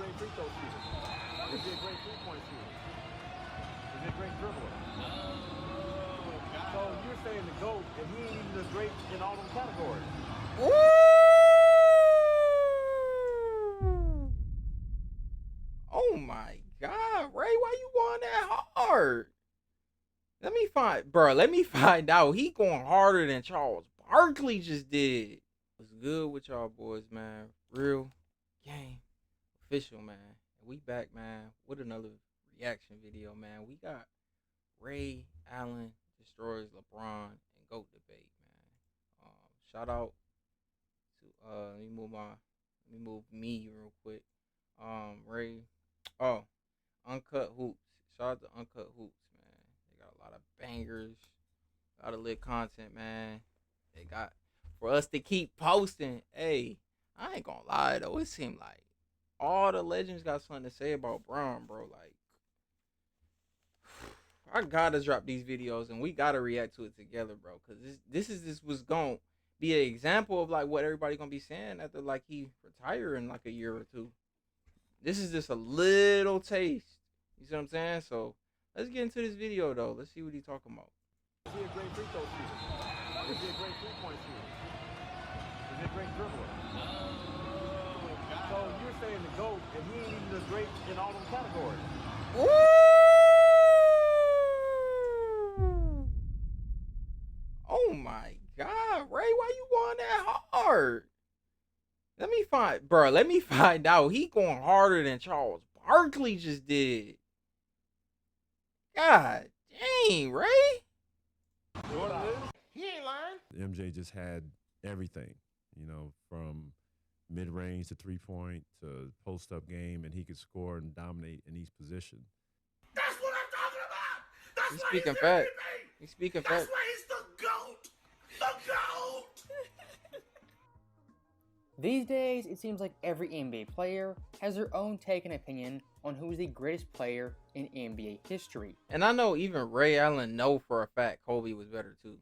great free throw shooter? Is he a great three-point shooter? Is he a great dribbler? So you're saying the GOAT, and he ain't even great in all them categories. Ooh! Oh my God, Ray, why you going that hard? Let me find out. He going harder than Charles Barkley just did. What's good with y'all boys, man? Real game official, man. We back, man, with another reaction video, man. We got Ray Allen destroys LeBron and GOAT debate, man. Shout out to let me move me real quick. Ray. Oh, Uncut Hoops. Shout out to Uncut Hoops, man. They got a lot of bangers, a lot of lit content, man. They got for us to keep posting. Hey, I ain't gonna lie though. It seemed like all the legends got something to say about Braun, bro. Like, I gotta drop these videos and we gotta react to it together, bro. Cause this was gonna be an example of like what everybody gonna be saying after like he retire in like a year or two. This is just a little taste. You see what I'm saying? So let's get into this video though. Let's see what he's talking about. Is he a great free throw shooter? Is he a great three-point shooter? Is he a great dribbler? So you're saying the GOAT, and he ain't even great in all them categories. Ooh! Oh my God, Ray, why you going that hard? Let me find out. He going harder than Charles Barkley just did. God dang, Ray. He ain't lying. MJ just had everything, you know, from mid-range to three-point to post-up game, and he could score and dominate in each position. That's what I'm talking about. He's speaking fact. He's speaking fact. That's why he's the GOAT. The GOAT. These days, it seems like every NBA player has their own take and opinion on who is the greatest player in NBA history. And I know even Ray Allen know for a fact Kobe was better too.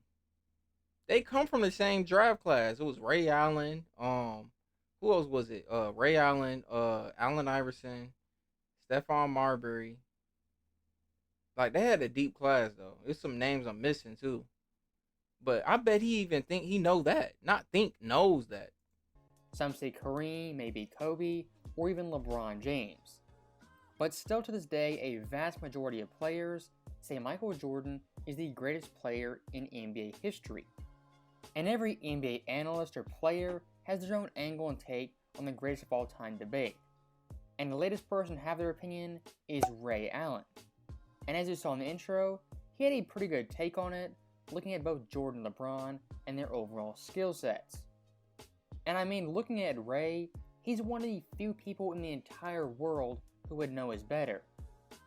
They come from the same draft class. It was Ray Allen. Who else was it? Ray Allen, Allen Iverson, Stephon Marbury. Like, they had a deep class though. There's some names I'm missing too. But I bet he even knows that. Some say Kareem, maybe Kobe, or even LeBron James. But still to this day, a vast majority of players say Michael Jordan is the greatest player in NBA history. And every NBA analyst or player has their own angle and take on the greatest of all time debate. And the latest person to have their opinion is Ray Allen. And as you saw in the intro, he had a pretty good take on it, looking at both Jordan and LeBron and their overall skill sets. And I mean, looking at Ray, he's one of the few people in the entire world who would know his better.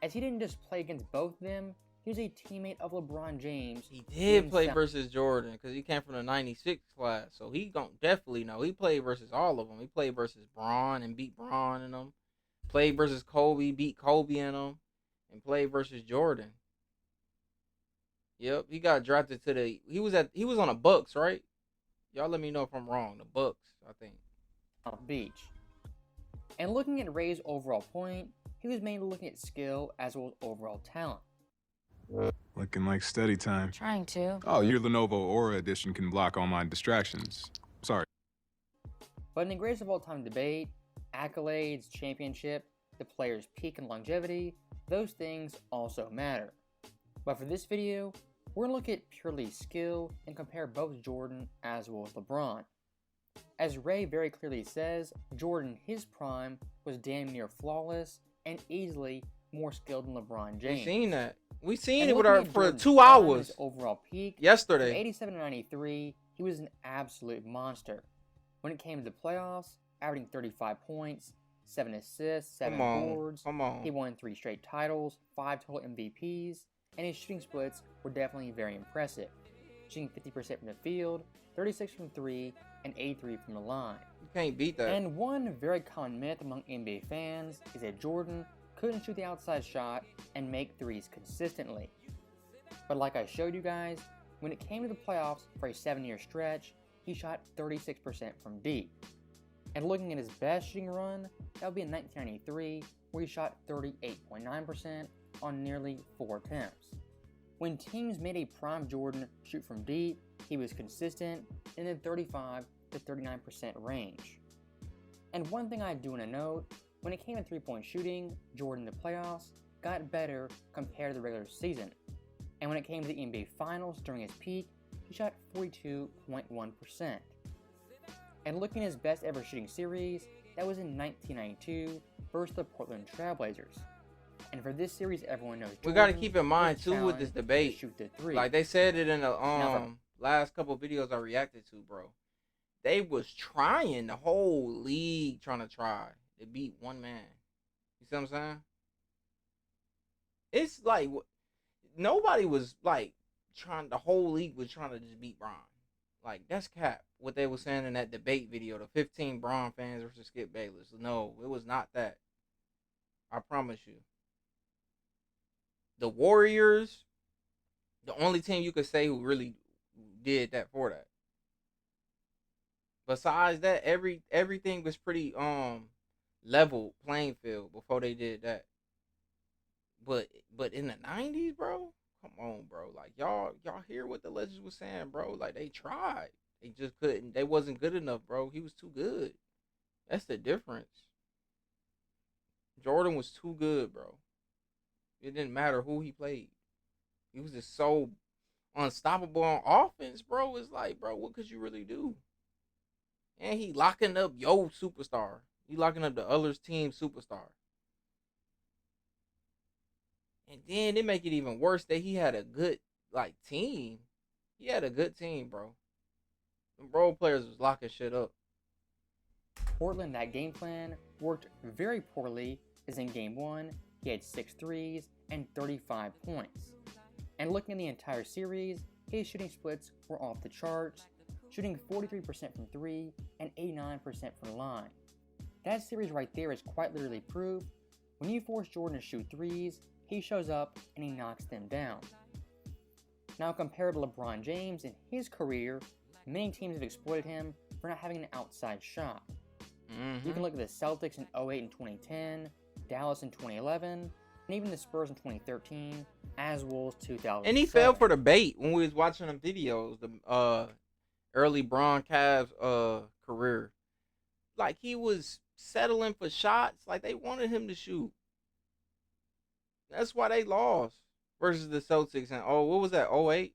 As he didn't just play against both of them, he was a teammate of LeBron James. He did play versus Jordan because he came from the 96 class. So he gon' definitely know. He played versus all of them. He played versus Braun and beat Braun in them. Played versus Kobe, beat Kobe in them. And played versus Jordan. Yep, he got drafted to the... He was on the Bucks, right? Y'all let me know if I'm wrong. The Bucks, I think. Beach. And looking at Ray's overall point, he was mainly looking at skill as well as overall talent. Looking like study time. Trying to. Oh, your Lenovo Aura edition can block all my distractions. Sorry. But in the greatest of all time debate, accolades, championship, the player's peak and longevity, those things also matter. But for this video, we're going to look at purely skill and compare both Jordan as well as LeBron. As Ray very clearly says, Jordan, his prime, was damn near flawless and easily more skilled than LeBron James. We seen it with for 2 hours. Overall peak yesterday. From 87 to 93, he was an absolute monster. When it came to the playoffs, averaging 35 points, 7 assists, 7 boards. He won 3 straight titles, 5 total MVPs, and his shooting splits were definitely very impressive. Shooting 50% from the field, 36 from 3, and 83 from the line. You can't beat that. And one very common myth among NBA fans is that Jordan couldn't shoot the outside shot and make threes consistently. But like I showed you guys, when it came to the playoffs for a 7-year stretch, he shot 36% from deep. And looking at his best shooting run, that would be in 1993, where he shot 38.9% on nearly 4 attempts. When teams made a prime Jordan shoot from deep, he was consistent in the 35 to 39% range. And one thing I do want to note, when it came to three-point shooting, Jordan in the playoffs got better compared to the regular season. And when it came to the NBA Finals during his peak, he shot 42.1%. And looking at his best ever shooting series, that was in 1992 versus the Portland Trailblazers. And for this series, everyone knows Jordan, we got to keep in mind was too with this challenged debate. to shoot the three. Like they said it in the Now, last couple of videos I reacted to, bro. They was trying, the whole league trying to beat one man. You see what I'm saying? It's like nobody was like trying. The whole league was trying to just beat Bron. Like that's cap. What they were saying in that debate video, the 15 Bron fans versus Skip Bayless. No, it was not that. I promise you. The Warriors, the only team you could say who really did that for that. Besides that, everything was pretty level playing field before they did that. But in the 90s, bro, come on, bro. Like y'all hear what the legends was saying, bro. Like they tried. They just couldn't. They wasn't good enough, bro. He was too good. That's the difference. Jordan was too good, bro. It didn't matter who he played. He was just so unstoppable on offense, bro. It's like, bro, what could you really do? And he locking up your superstar. He locking up the other team's superstar. And then it make it even worse that he had a good, like, team. He had a good team, bro. The role players was locking shit up. Portland, that game plan worked very poorly, as in game 1, he had 6 threes and 35 points. And looking at the entire series, his shooting splits were off the charts, shooting 43% from 3 and 89% from the line. That series right there is quite literally proof. When you force Jordan to shoot threes, he shows up and he knocks them down. Now compared to LeBron James in his career, many teams have exploited him for not having an outside shot. You can look at the Celtics in 08 and 2010, Dallas in 2011, and even the Spurs in 2013, as well as 2007. And he fell for the bait when we was watching them videos, the early Bron Cavs career. Like he was settling for shots, like they wanted him to shoot. That's why they lost versus the Celtics. And what was that? 08?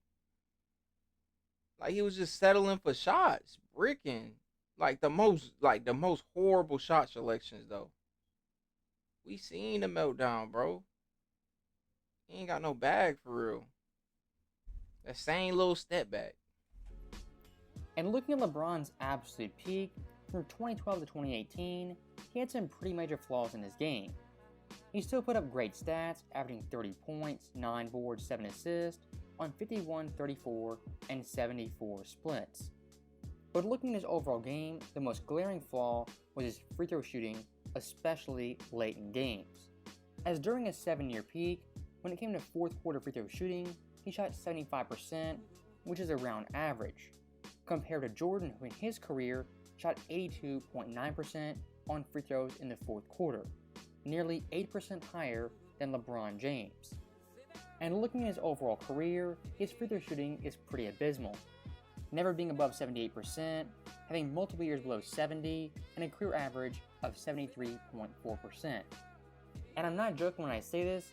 Like he was just settling for shots, bricking. Like the most horrible shot selections though. We seen the meltdown, bro. He ain't got no bag for real. That same little step back. And looking at LeBron's absolute peak, from 2012 to 2018, he had some pretty major flaws in his game. He still put up great stats, averaging 30 points, 9 boards, 7 assists, on 51, 34, and 74 splits. But looking at his overall game, the most glaring flaw was his free throw shooting, especially late in games. As during his 7-year peak, when it came to fourth quarter free throw shooting, he shot 75%, which is around average, compared to Jordan, who in his career shot 82.9% on free throws in the fourth quarter, nearly 8% higher than LeBron James. And looking at his overall career, his free throw shooting is pretty abysmal, never being above 78%, having multiple years below 70, and a career average of 73.4%. And I'm not joking when I say this,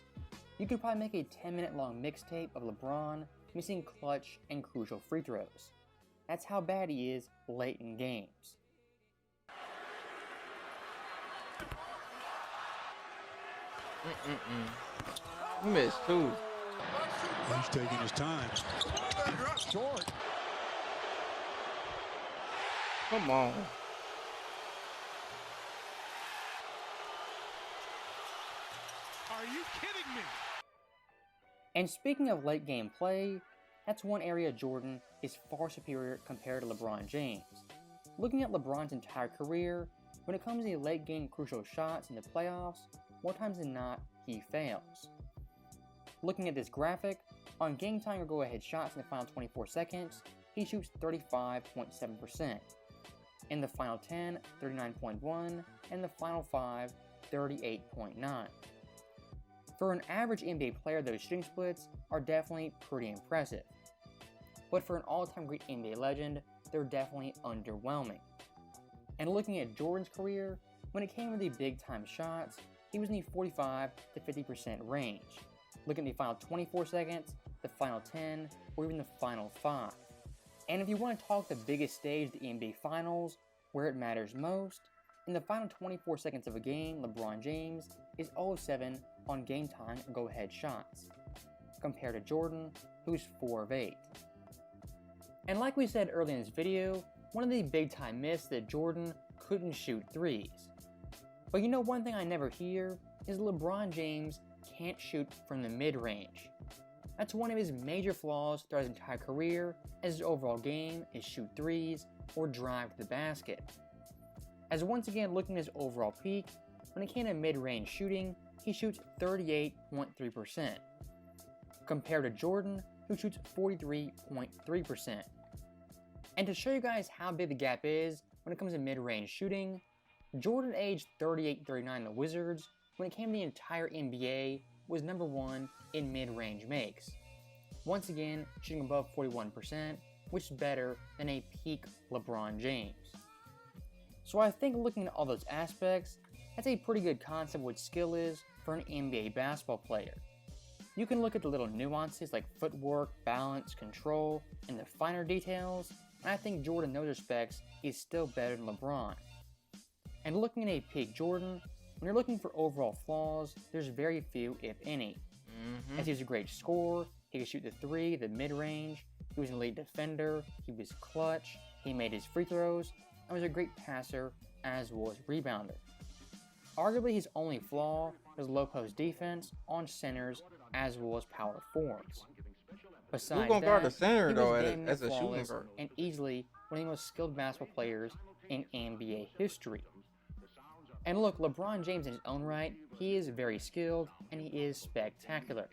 you could probably make a 10-minute long mixtape of LeBron missing clutch and crucial free throws. That's how bad he is late in games. He missed too. He's taking his time. Short. Come on. Are you kidding me? And speaking of late game play, that's one area Jordan is far superior compared to LeBron James. Looking at LeBron's entire career, when it comes to late game crucial shots in the playoffs, more times than not, he fails. Looking at this graphic, on game time or go ahead shots in the final 24 seconds, he shoots 35.7%. In the final 10, 39.1, and the final 5, 38.9. For an average NBA player, those shooting splits are definitely pretty impressive. But for an all-time great NBA legend, they're definitely underwhelming. And looking at Jordan's career, when it came to the big-time shots, he was in the 45 to 50% range. Look at the final 24 seconds, the final 10, or even the final 5. And if you want to talk the biggest stage, the NBA Finals, where it matters most, in the final 24 seconds of a game, LeBron James is 0-7 on game-time go-ahead shots, compared to Jordan, who's 4 of 8. And like we said earlier in this video, one of the big-time myths that Jordan couldn't shoot threes. But you know, one thing I never hear is LeBron James can't shoot from the mid-range. That's one of his major flaws throughout his entire career, as his overall game is shoot threes or drive to the basket. As once again looking at his overall peak, when it came to mid-range shooting, he shoots 38.3%, compared to Jordan, who shoots 43.3%. And to show you guys how big the gap is when it comes to mid-range shooting, Jordan aged 38-39 the Wizards, when it came to the entire NBA, was number 1 in mid-range makes. Once again, shooting above 41%, which is better than a peak LeBron James. So I think looking at all those aspects, that's a pretty good concept what skill is for an NBA basketball player. You can look at the little nuances like footwork, balance, control, and the finer details, and I think Jordan in those respects is still better than LeBron. And looking at a peak Jordan, when you're looking for overall flaws, there's very few, if any. As he was a great scorer, he could shoot the 3, the mid-range, he was an elite defender, he was clutch, he made his free throws, and was a great passer, as well as rebounder. Arguably his only flaw was low post defense on centers, as well as power forwards. Besides Who's gonna guard the center he though was damn as a shooting flawless guard? and easily one of the most skilled basketball players in NBA history. And look, LeBron James in his own right, he is very skilled and he is spectacular.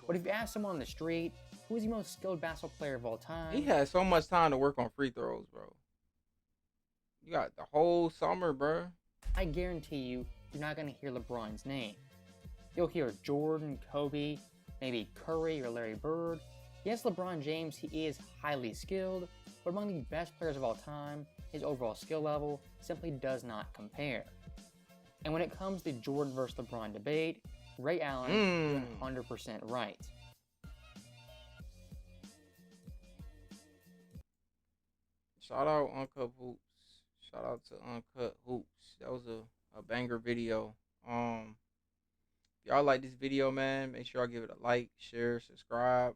But if you ask someone on the street, who is the most skilled basketball player of all time? He had so much time to work on free throws, bro. You got the whole summer, bro. I guarantee you, you're not going to hear LeBron's name. You'll hear Jordan, Kobe, maybe Curry or Larry Bird. Yes, LeBron James, he is highly skilled, but among the best players of all time, his overall skill level simply does not compare. And when it comes to Jordan versus LeBron debate, Ray Allen is 100% right. Shout out Uncut Hoops. Shout out to Uncut Hoops. That was a banger video. If y'all like this video, man, make sure y'all give it a like, share, subscribe.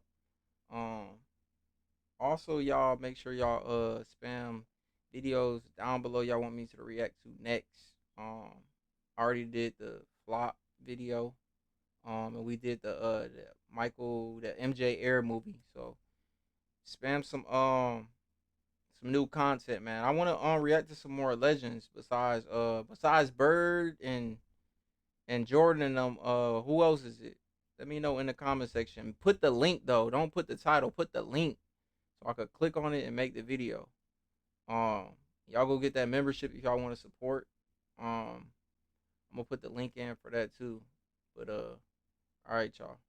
Also, y'all make sure y'all spam videos down below y'all want me to react to next. I already did the flop video. And we did the MJ Air movie. So spam some new content, man. I want to react to some more legends besides Bird and Jordan and them. Who else is it? Let me know in the comment section. Put the link though. Don't put the title. Put the link so I could click on it and make the video. Y'all go get that membership if y'all want to support. I'm gonna put the link in for that too. But all right, y'all.